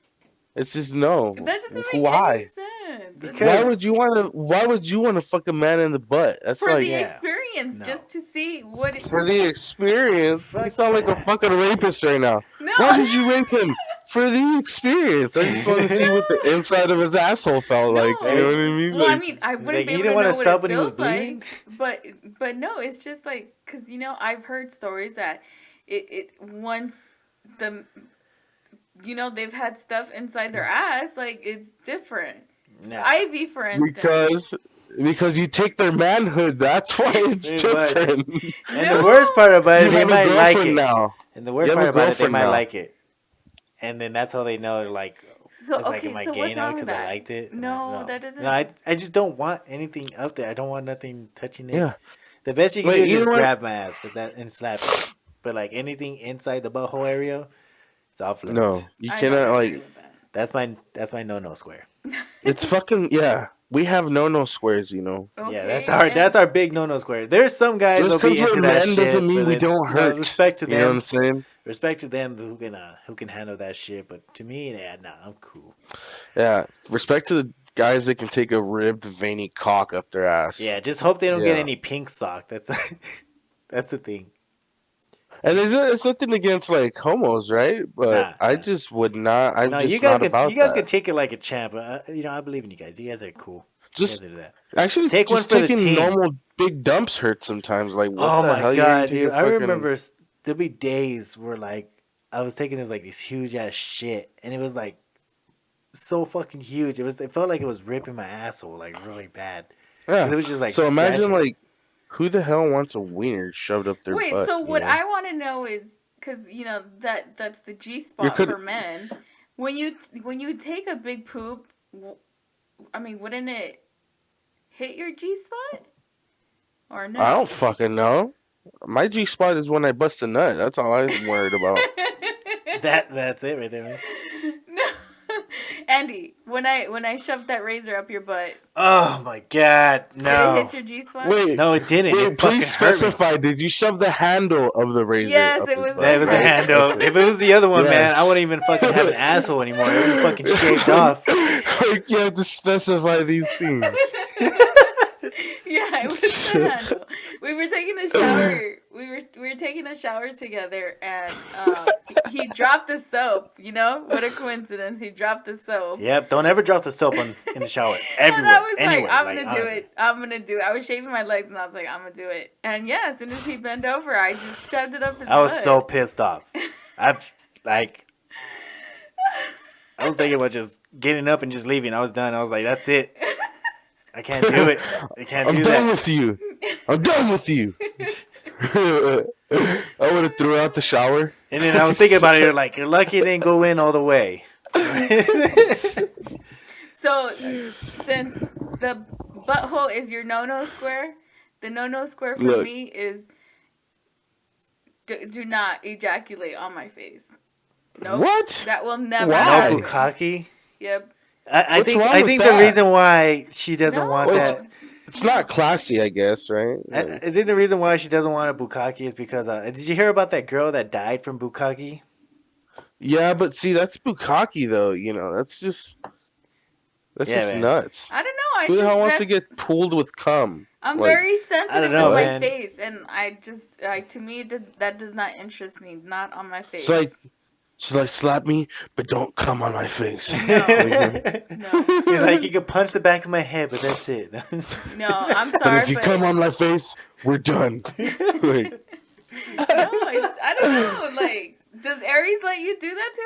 It's just no. That doesn't make any Why? sense. It Why Because doesn't. would you want to? Why would you want to fuck a man in the butt? That's For like the yeah, experience, no. just to see what it. for the experience. You Fuck sound like a that. fucking rapist right now. No. Why did you rape him? For the experience. I just want to see what the inside of his asshole felt like. You know No. what I mean? Well, I Like, mean, I He's wouldn't like, be he able didn't to want to know what stop it when he was feels bleeding. like, but no, it's just like because I've heard stories that it once the they've had stuff inside their ass, like it's different. Nah, IV, for instance. because you take their manhood. That's why it's pretty much. different. And No. the worst part about You it, they have a might like girlfriend it. now. And the You worst have part a about it, they girlfriend might now. like it. And then that's how they know, like, So it's like, okay, am I so gay what's now wrong with because I that? liked it? And No, that no, doesn't. I just don't want anything up there. I don't want nothing touching it. Yeah. The best you can do Wait, is you just know what? grab my ass, and slap it. But like anything inside the butthole area, it's off limits. No, you I don't cannot agree like. with that. That's my no square. It's fucking yeah. We have no squares, you know. Yeah, Okay, that's and our big no square. There's some guys Just that'll be because we're into that men doesn't shit, mean but we then don't hurt. respect to You know what I'm them. saying? Respect to them who can handle that shit. But to me, yeah, nah, I'm cool. Yeah. Respect to the guys that can take a ribbed, veiny cock up their ass. Yeah, just hope they don't get Yeah. any pink sock. That's that's the thing. And it's nothing against like homos, right? But Nah, I nah. just would not. I'm No, just not you about guys that. can take it like a champ. I believe in you guys. You guys are cool. You guys Just do that. actually, Take one just for the taking team. normal big dumps hurts sometimes. Like, what Oh the my hell? You're gonna god, take dude! a I fucking remember there'll be days where like I was taking this like this huge ass shit, and it was like so fucking huge. It felt like it was ripping my asshole like really bad. because Yeah. it was just like So imagine scratching. like, who the hell wants a wiener shoved up their Wait, butt? so You what know, I want to know is because that's the G you spot could. for men. When you take a big poop, I mean, wouldn't it hit your G spot or I don't no? fucking know. My G spot is when I bust a nut. That's all I'm worried about. That's it right there, man. No, Andy, when I shoved that razor up your butt, Oh my god, did it no, hit your G spot? Wait, no, it didn't. It wait. Please fucking hurt me. specify. Did you shove the handle of the razor Yes, up it his was butt? That the was a Right. handle. handle. Okay. If it was the other one, man, I wouldn't Yes. even fucking have an asshole anymore. It would be fucking shaved off. Like, you have to specify these things. Yeah, it was the handle. We were taking a shower. We were taking a shower together, and he dropped the soap. You know, what a coincidence! He dropped the soap. Yep, don't ever drop the soap in the shower. And I Everywhere, was like, anywhere. I'm Like gonna do honestly, it. I'm gonna do it. I was shaving my legs, and I was like, I'm gonna do it. And yeah, as soon as he bent over, I just shoved it up his I was so butt. pissed off. I've like I was thinking about just getting up and just leaving. I was done. I was like, that's it. I can't do it. I can't I'm do done that. with you. I'm done with you. I would have threw out the shower. And then I was thinking about it. You're like, you're lucky it didn't go in all the way. So, since the butthole is your no-no square, the no-no square for Look, me is do not ejaculate on my face. Nope. what? That will never No Why? happen. bukkake. Yep. I What's think wrong I with think the that? reason why she doesn't want Well, No. that. it's not classy, I guess, right? I think the reason why she doesn't want a bukkake is because did you hear about that girl that died from bukkake? Yeah, but see, that's bukkake, though. You know, that's Yeah, just man. nuts. I don't know. I Who the hell just wants to get pulled with cum? I'm Like, very I don't sensitive know, with my man. face, and to me that does not interest me. Not on my it's like face. she's like, slap me, but don't cum on my face. No. Like, No. He's like, you can punch the back of my head, but that's it. No, I'm but sorry, if you but come on my face, we're done. Like, no, I don't know. Like, does Aries let you do that to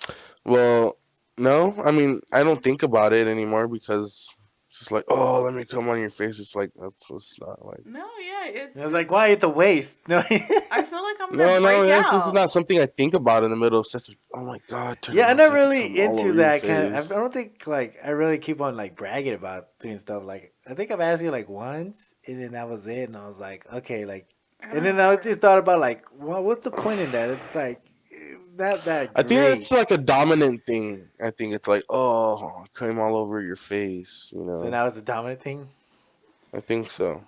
her? well, no, I mean, I don't think about it anymore because it's just like, oh, let me come on your face. It's like that's not like. No, yeah, it's I was just. like, why? It's a waste. No. I feel like I'm gonna No, break this is out. not something I think about in the middle of sex. Like, oh my god, turn Yeah, I'm around so not I can really come all into over your that kind of. I face. don't think like I really keep on like bragging about doing stuff. Like I think I've asked you like once, and then that was it. And I was like, okay, like, and then I just thought about like, well, what's the point in that? It's like it's not that I think great. it's like a dominant thing. I think it's like, oh, came all over your face. You So know, now it's a dominant thing. I think so.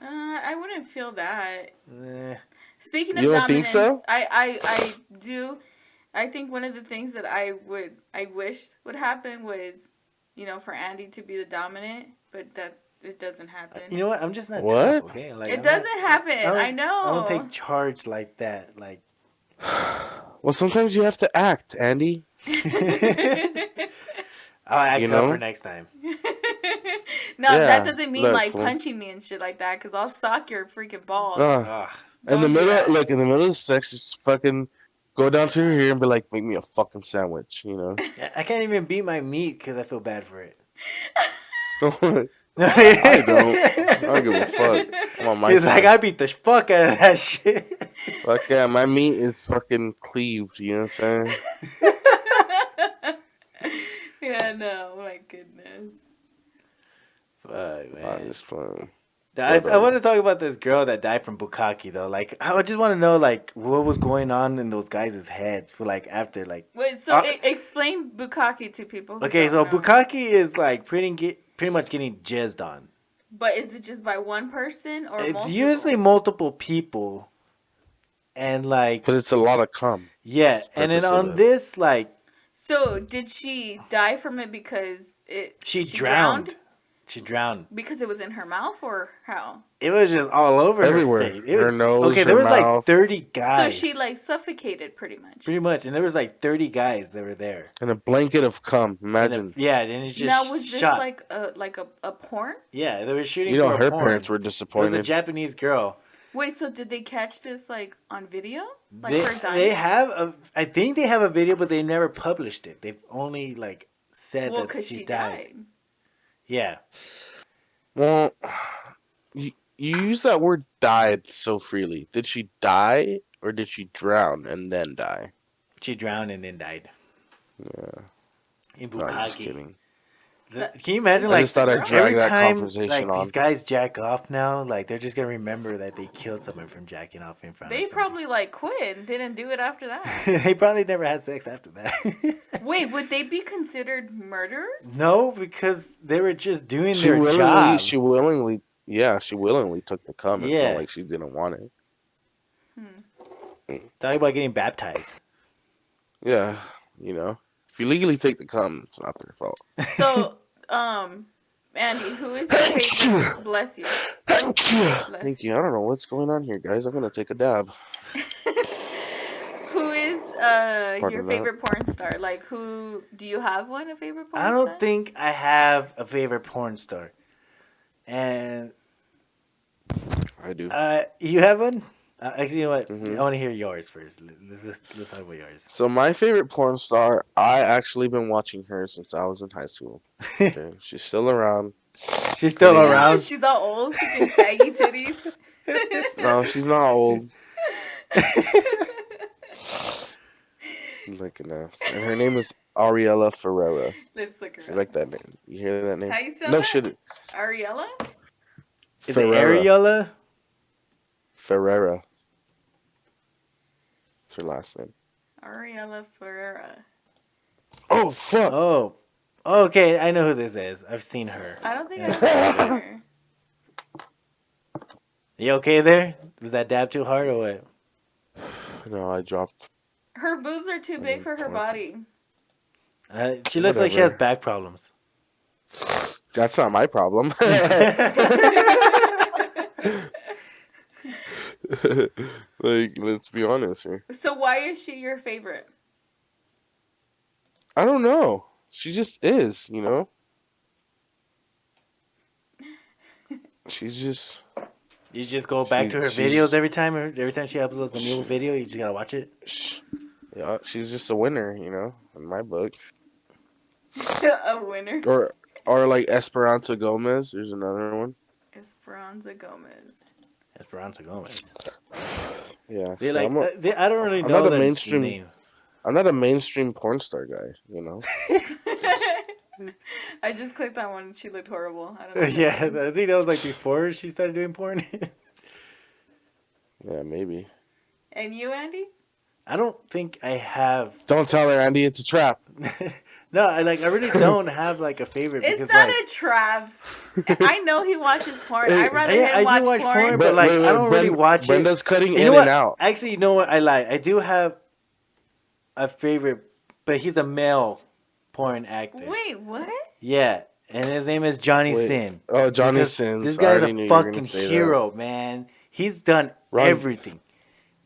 I wouldn't feel that. Eh. Speaking of You don't think dominance, so? I do. I think one of the things that I wished would happen was, for Andy to be the dominant, but that it doesn't happen. You know what? I'm just not What? tough. Okay, like It I'm doesn't happen. I I know. don't take charge like that. Like. Well, sometimes you have to act, Andy. I'll act You up for know? next time. No, that Yeah, doesn't mean look, like fool. punching me and shit like that, because I'll sock your freaking balls. Uh, Ugh. in the Don't do middle, that. look, in the middle of sex, just fucking go down to her ear and be like, make me a fucking sandwich, you know? I can't even beat my meat because I feel bad for it. I don't. I don't give a fuck. I'm on my He's like, time. I beat the fuck out of that shit. Fuck yeah, my meat is fucking cleaved, you know what I'm saying? Yeah, no, my goodness. Fuck, I'm man. just playing. I want to talk about this girl that died from bukkake though. Like, I just want to know like what was going on in those guys' heads for like after like. Wait, so explain bukkake to people. Who Okay, so don't know. bukkake is like pretty much getting jizzed on. But is it just by one person or It's multiple? usually multiple people, and like But it's a lot of cum. yeah, That's the and then purpose of on it. this like So did she die from it because she drowned. She drowned. Because it was in her mouth, or how? It was just all over Everywhere. her face. Her nose, okay, there her was like mouth. 30 guys. So she like suffocated pretty much. Pretty much, and there was like 30 guys that were there. And a blanket of cum. Imagine. Yeah, and it's just Now was this shot. like a porn? Yeah, they were shooting You know, for her a porn. parents were It was a disappointed. Japanese girl. Wait, so did they catch this like on video? Like They, her dying? they have I think they have a video, but they never published it. They've only like said Well, that because she she died. died. Yeah. Well, you use that word died so freely. Did she die or did she drown and then die? She drowned and then died Yeah. in No, I'm just Bukaki. kidding. Can you Is imagine, I this just like, the thought I'd girl? drag every that time, conversation like, these on. guys jack off now, like, they're just gonna remember that they killed someone from jacking off in front They of somebody. probably like quit and didn't do it after that. They probably never had sex after that. Wait, would they be considered murderers? No, because they were just doing She their willingly, job. she willingly, yeah, she willingly took the cum. It's not Yeah. like she didn't want it. Hmm. Talking about getting baptized. Yeah, if you legally take the cum, it's not their fault. So, Andy, who is your favorite? Bless you. Bless Thank you. you. I don't know what's going on here, guys. I'm gonna take a dab. Who is your Pardon that. favorite porn star? Like, who do you have one? A favorite I porn don't star? think I have a favorite porn star. And I do. you have one? Actually, you know what? hmm I want to hear yours first. Let's talk about yours. So my favorite porn star, I actually been watching her since I was in high school. Okay, she's still around. She's still Pretty. Yeah, around. she's all old, freaking saggy titties. No, she's not old. Like an ass. And her name is Ariella Ferreira. Let's look I her up. like that name. You hear that name? How you spell No that? shit. Ariella? Is it Ferreira. Areola? Ferreira. That's her last name. Ariella Ferreira. Oh fuck! Oh. Okay, I know who this is. I've seen her. I don't think Yeah. I've ever seen her. You okay there? Was that dab too hard or what? No, I dropped. Her boobs are too big for her body. She looks like she has Whatever. back problems. That's not my problem. Like, let's be honest here. So why is she your favorite? I don't know. She just is, She's just. You just go back to her she's videos every time. Every time she uploads a new video, you just gotta watch it. Yeah, she's just a winner, in my book. A winner. Or like Esperanza Gomez. There's another one. Esperanza Gomez. Esperanza Gomez. Yeah. See, so like, I'm I don't really I'm know not a the mainstream- names. not a mainstream porn star guy, I just clicked on one and she looked horrible. I don't know. Yeah, I think that was like before she started doing porn. Yeah, maybe. And you, Andy? I don't think I have. Don't tell her, Andy. It's a trap. No, I really don't have like a favorite because It's not like a trap. I know he watches porn. Hey, I'd rather yeah, him I do watch watch porn. porn, but like I don't really watch it. Brenda's cutting You in know what? and out. Actually, you know what? I lied. I do have a favorite, but he's a male porn actor. Wait, what? Yeah, and his name is Johnny Wait. Sin. Oh, Johnny Because Sins. this I guy's already a knew you were fucking gonna say hero, man. He's done Run. everything.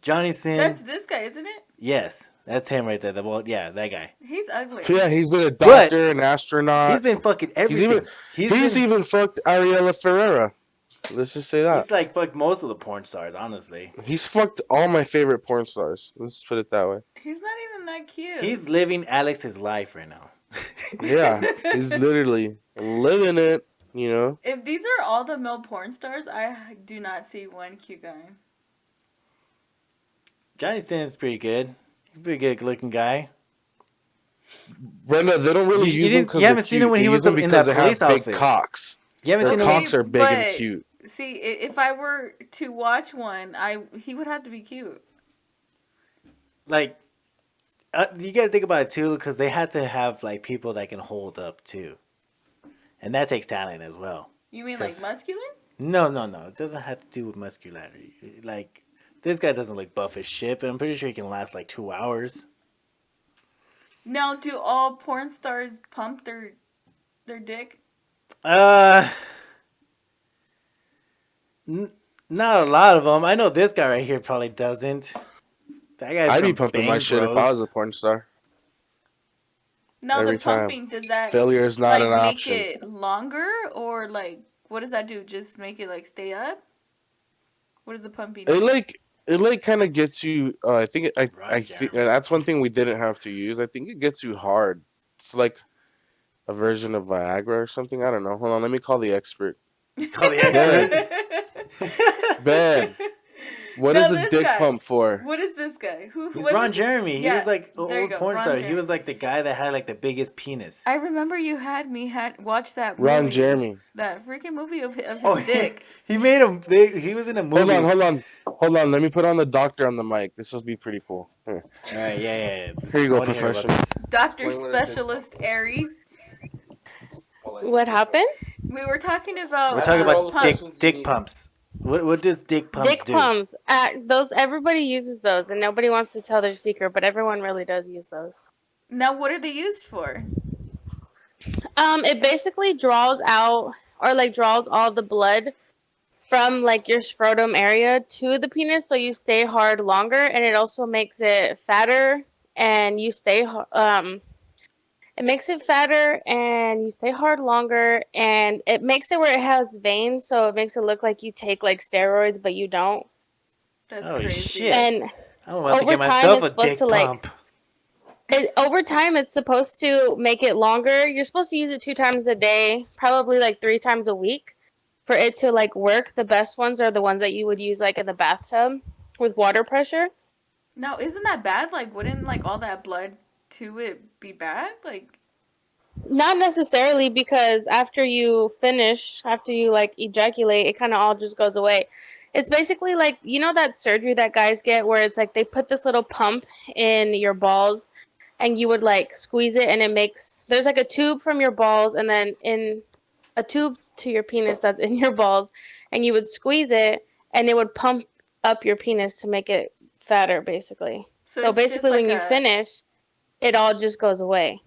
Johnny Sin. That's this guy, isn't it? Yes, that's him right there. Yeah, that guy. He's ugly. that. Yeah, he's been a doctor, an astronaut. He's been fucking everything. He's even fucked Ariella Ferreira. Let's just say that. He's like fucked most of the porn stars, honestly. He's fucked all my favorite porn stars. Let's put it that way. He's not even that cute. He's living Alex's life right now. Yeah, he's literally living it, If these are all the male porn stars, I do not see one cute guy. Johnny Sin is pretty good. He's a pretty good looking guy. Brenda, they don't really You use him didn't- because you haven't seen him when he was in that police big outfit. cocks. You haven't Their seen him. cocks are big and but- cute. See, if I were to watch one, he would have to be cute. Like, you got to think about it too, because they had to have like people that can hold up too, and that takes talent as well. You mean like 'Cause- muscular? No. It doesn't have to do with muscularity. Like, this guy doesn't look buff as shit, but I'm pretty sure he can last like 2 hours. Now, do all porn stars pump their dick? Not a lot of them. I know this guy right here probably doesn't. That guy's I'd be from pumping Bang my shit if I Bros. was a porn star. No, Every the time. pumping, does that Failure is not like an make option. it longer, or like what does that do? Just make it like stay up? What does the pumping do? It kind of gets you. I think I Right, think yeah. that's one thing we didn't have to use. I think it gets you hard. It's like a version of Viagra or something. I don't know. Hold on, let me call the expert. Call the Bad. expert. Bad. What No, is a this dick guy. pump for? What is this guy? Who He's what Ron was he? Jeremy. He Yeah, was like an there you old go, porn Ron star. He Jeremy. was like the guy that had like the biggest penis. I remember you had me watch that Ron movie. Jeremy. That freaking movie of Oh, his dick. he made him big. He was in a Hold movie. on, hold on, hold on. Let me put on the doctor on the mic. This will be pretty cool. Here, All right, yeah. here you I go, want to hear about professional. this. Dr. Explain what a dick Specialist pump is. Aries. What happened? We were talking about We're talking about pumps. dick pumps. What does dick pumps Dick do? pumps. Those everybody uses those, and nobody wants to tell their secret, but everyone really does use those. Now, what are they used for? It basically draws out or like draws all the blood from like your scrotum area to the penis, so you stay hard longer, and it also makes it fatter, and you stay it makes it fatter and you stay hard longer, and it makes it where it has veins, so it makes it look like you take like steroids, but you don't. That's Holy crazy. shit. And I'm about to over get time, myself it's a supposed dick to, like, pump. over time, it's supposed to make it longer. You're supposed to use it 2 times a day, probably like 3 times a week, for it to like work. The best ones are the ones that you would use like in the bathtub with water pressure. Now, isn't that bad? Like, wouldn't like all that blood to it be bad? Like, Not necessarily, because after you finish, after you like ejaculate, it kind of all just goes away. It's basically like, you know, that surgery that guys get where it's like they put this little pump in your balls, and you would like squeeze it, and it makes, there's like a tube from your balls and then in a tube to your penis that's in your balls, and you would squeeze it, and it would pump up your penis to make it fatter, basically. So it's just basically, like when you finish, it all just goes away.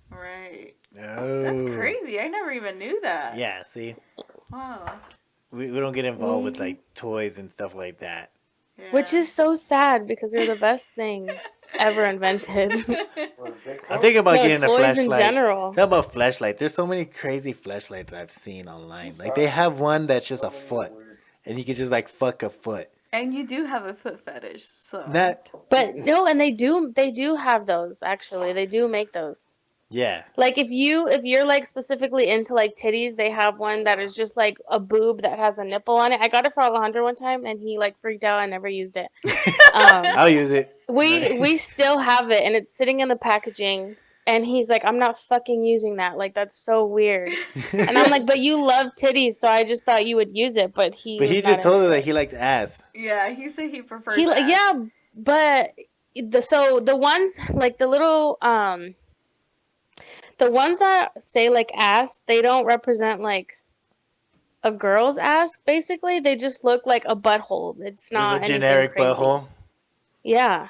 right. No. That's crazy. I never even knew that. Yeah, see? Wow. We don't get involved with like toys and stuff like that. Yeah. Which is so sad, because they're the best thing ever invented. I'm thinking about No, getting a toys in flashlight. general. Talk about flashlights. There's so many crazy flashlights that I've seen online. Like they have one that's just a foot, and you can just like fuck a foot. And you do have a foot fetish, so. That But no, and they do have those, actually. They do make those. yeah. Like if you're like specifically into like titties, they have one that is just like a boob that has a nipple on it. I got it for Alejandro one time, and he like freaked out. I never used it. I'll use it. We still have it, and it's sitting in the packaging. And he's like, I'm not fucking using that. Like, that's so weird. And I'm like, but you love titties, so I just thought you would use it. But he But he was just not told into her that it. he likes ass. Yeah, he said he prefers He that. yeah, but the ones like the little the ones that say like ass, they don't represent like a girl's ass. Basically, they just look like a butthole. It's Just not a anything generic crazy. butthole. Yeah.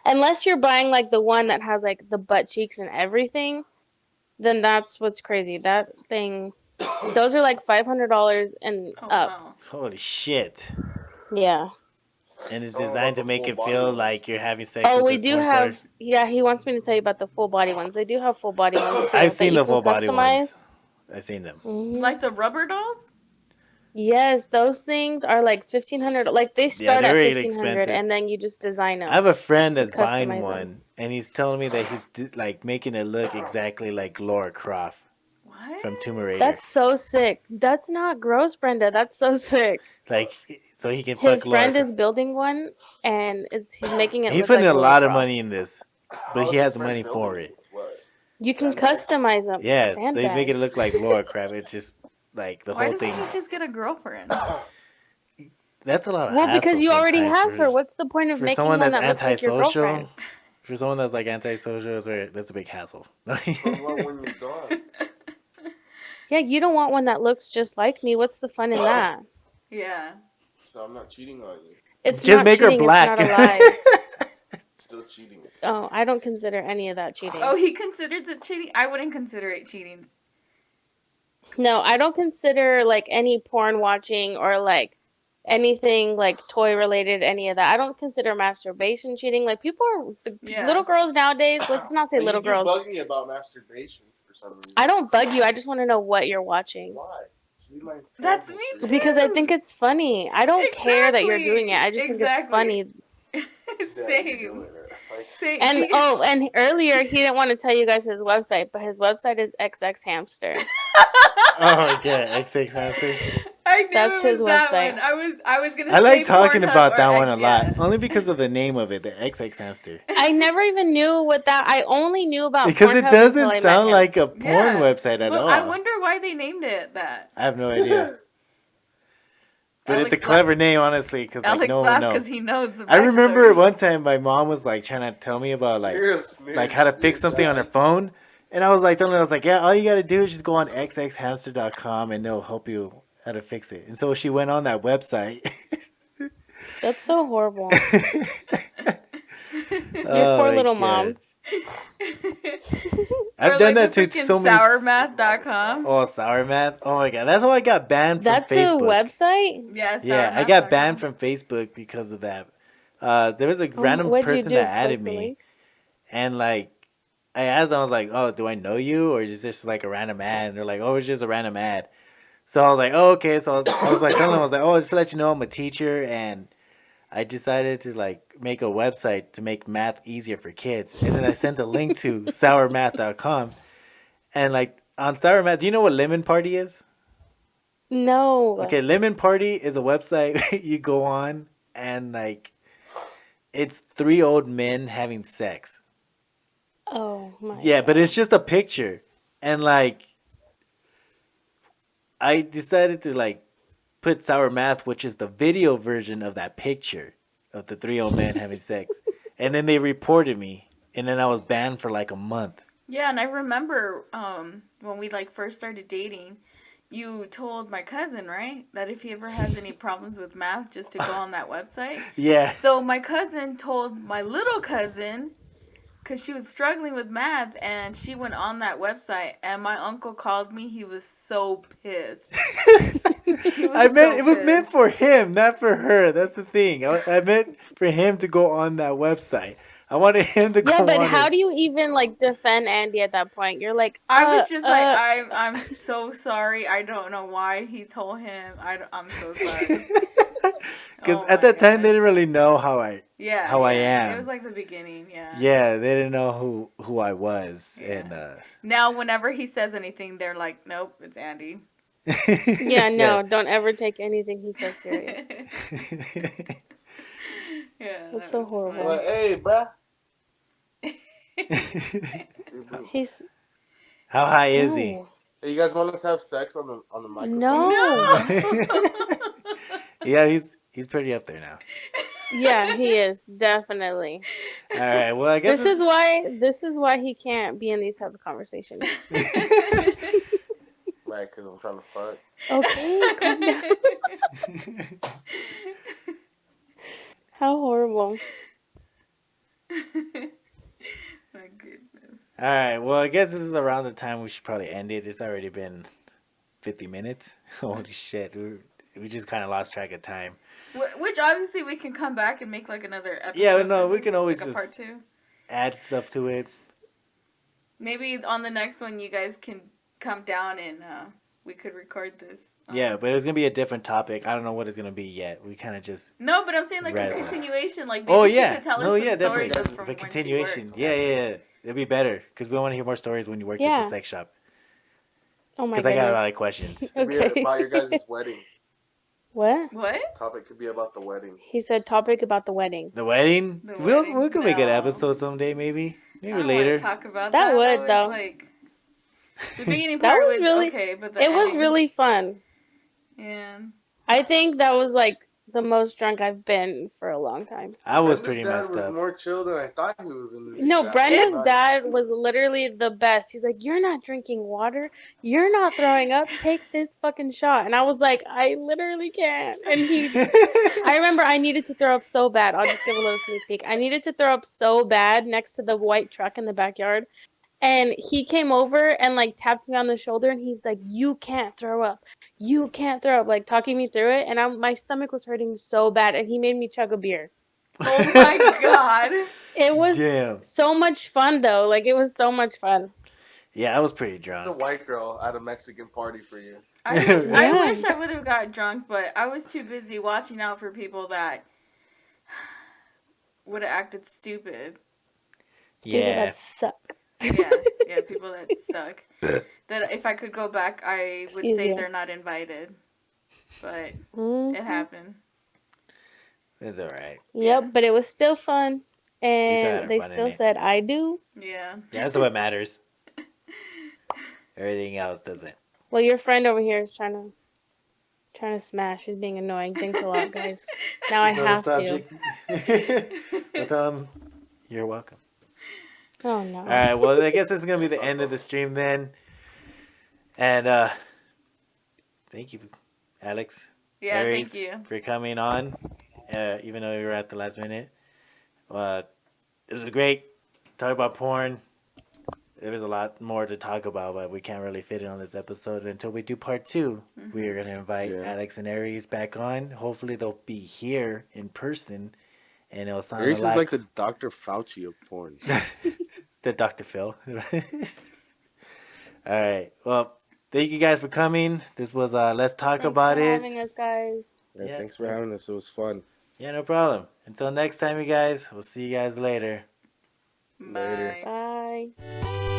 Unless you're buying like the one that has like the butt cheeks and everything, then that's what's crazy. That thing, those are like $500 and Oh, up. wow. Holy shit. Yeah. And it's Tell him designed about to the make full it body feel ones. like you're having sex Oh, with we this do porn star. have. Yeah, he wants me to tell you about the full body ones. They do have full body ones too. I've that seen you the can full body customize. ones. I've seen them. Mhm. Like the rubber dolls? Yes, those things are like 1,500. Like they Yeah, start they're at really 1,500, expensive. and then you just design them. I have a friend You that's buying customize one, them. and he's telling me that he's like making it look exactly like Laura Croft What? from Tomb Raider. That's so sick. That's not gross, Brenda. That's so sick. Like, so he can His fuck Laura friend Croft. is building one, and he's making it He's look putting like a Laura lot of Croft. money in this, but he has money for it. You can customize them. Yeah, so he's Sandbags. making it look like Laura Croft. It's just like the Why whole doesn't thing. he just get a girlfriend? That's a lot of Well, hassle because you already sometimes have for- her. What's the point of for making someone one that's that looks like your antisocial. girlfriend? For someone that's like antisocial, that's a big hassle. When you're done. Yeah, you don't want one that looks just like me. What's the fun in that? Yeah. So I'm not cheating on you. It's Just not make her cheating. black. It's not a lie. Still cheating. Oh, I don't consider any of that cheating. Oh, he considers it cheating? I wouldn't consider it cheating. No, I don't consider like any porn watching or like anything like toy related, any of that. I don't consider masturbation cheating. Like people are Yeah. little girls nowadays. Let's not say But little you do girls. bug me about masturbation for some reason. I don't bug you. I just want to know what you're watching. Why? See my That's phone me history. too. Because I think it's funny. I don't care that you're doing it. I just think it's Exactly. funny. Yeah, you're Same. doing it. See, And see? and earlier he didn't want to tell you guys his website, but his website is XX Hamster. Oh yeah, X6 Hamster. I knew That's it was his that website. one. I was gonna I say like talking Pornhub about or that one X, a lot, yeah. only because of the name of it, the XX Hamster. I never even knew what that. I only knew about Because it Pornhub until doesn't I met sound him. like a porn Yeah. website at Well, all. I wonder why they named it that. I have no idea. But it's a Alex clever name, honestly, because like Alex no one laughed knows. because he knows the I remember backstory. one time my mom was like trying to tell me about You're a snitch, like how to fix dude, something on her God. phone, and I was like telling her, I was like, yeah, all you gotta do is just go on xxhamster.com and they'll help you how to fix it. And so she went on that website. That's so horrible. Your Oh poor my little God. mom. I've Or done like that to the freaking so many. sourmath.com. Oh, sour math. Oh my God, that's how I got banned from That's a Facebook. website? Yeah, Yeah, I got banned sourmath.com. from Facebook because of that. There was a Oh, random what'd you person do? that added Post a me, link? and like I asked them, I was like, "Oh, do I know you, or is this just like a random ad?" And they're like, "Oh, it's just a random ad." So I was like, "Oh, okay." So I was like telling them, I was like, "Oh, just to let you know, I'm a teacher, and I decided to like make a website to make math easier for kids." And then I sent a link to sourmath.com, and like on Sour Math, do you know what Lemon Party is? No. Okay, Lemon Party is a website you go on, and like it's three old men having sex. Oh my Yeah, but god. it's just a picture. And like I decided to like put Sour Math, which is the video version of that picture of the three old men having sex. And then they reported me, and then I was banned for like a month. Yeah, and I remember when we like first started dating, you told my cousin, right, that if he ever has any problems with math, just to go on that website. Yeah. So my cousin told my little cousin, because she was struggling with math, and she went on that website, and my uncle called me. He was so pissed. He was I meant so it was meant pissed. for him, not for her. That's the thing. I meant for him to go on that website. I wanted him to go Yeah, but on how it. do you even like defend Andy at that point? You're like, I was just like, I'm so sorry. I don't know why he told him. I'm so sorry. Because Oh at my that time they gosh. didn't really know how I Yeah, how I yeah. am. It was like the beginning, yeah. Yeah, they didn't know who I was, Yeah. and Now, whenever he says anything, they're like, nope, it's Andy. yeah, no, don't ever take anything he says serious. Yeah, That's that so was horrible. Like, hey, bruh. He's How high is he? no. Hey, you guys want us to have sex on the microphone? No. Yeah, he's pretty up there now. Yeah, he is definitely. All right, well I guess This is why he can't be in these type of conversations. Right, because I'm trying to fuck. Okay, calm down. How horrible. My goodness. All right, well I guess this is around the time we should probably end it. It's already been 50 minutes. Holy shit, we just kind of lost track of time. Which obviously we can come back and make like another episode. Yeah, but no, for we this, can always like a just- part 2. Add stuff to it. Maybe on the next one you guys can come down and we could record this. Yeah, but it's gonna be a different topic. I don't know what it's gonna be yet. We kind of just. No, but I'm saying like Right. a continuation. Like maybe Oh she yeah, could tell us no, some yeah, stories definitely. of from The when she continuation. worked. Yeah. It'd be better because we want to hear more stories when you worked at Yeah. the sex shop. Oh my Because I got a lot goodness. of questions. Could be Okay. about your guys' wedding. What? What? Topic could be about the wedding. He said topic about the wedding. The wedding. The We'll wedding? could make an No. episode someday, maybe I maybe don't later. want to talk about That that. would, was though. like the beginning That part was was really- okay, but the It was ending- really fun. Yeah. I think that was like the most drunk I've been for a long time. I was Brenda's pretty dad messed was up. more chill than I thought he was in this. No, exact Brenda's night. dad was literally the best. He's like, "You're not drinking water. You're not throwing up. Take this fucking shot." And I was like, "I literally can't." And I remember I needed to throw up so bad. I'll just give a little sneak peek. I needed to throw up so bad next to the white truck in the backyard. And he came over and like tapped me on the shoulder and he's like, "You can't throw up. You can't throw up," like talking me through it. And my stomach was hurting so bad and he made me chug a beer. Oh my god. It was Damn. so much fun though. Like it was so much fun. Yeah, I was pretty It's a drunk. white girl at a Mexican party for you. I wish Yeah. I would have got drunk, but I was too busy watching out for people that would have acted stupid. People Yeah. that suck. Yeah, people that suck. That if I could go back, I would Excuse say you. they're not invited. But Mhm. it happened. It's alright. Yep, Yeah. but it was still fun, You still had and our they fun in still it. said I do. Yeah. Yeah, that's what matters. Everything else doesn't. Well, your friend over here is trying to smash. He's being annoying. Thanks a lot, guys. Now I It's not a have to. subject. But you're welcome. Oh All no. right. Well, I guess this is gonna be the end of the stream then. And thank you, Alex, Yeah, Aries, thank you. for coming on. Even though you were at the last minute. It was great. Talk about porn. There was a lot more to talk about, but we can't really fit it on this episode until we do part 2. We are gonna invite Yeah. Alex and Aries back on. Hopefully, they'll be here in person, and it'll sound Aries a is lot. like the Dr. Fauci of porn. The Dr. Phil. All right. Well, thank you guys for coming. This was Let's Talk Thanks About for it. having us, guys. Yeah, Yeah. thanks for having us. It was fun. Yeah, no problem. Until next time, you guys. We'll see you guys later. Later. Bye. Bye.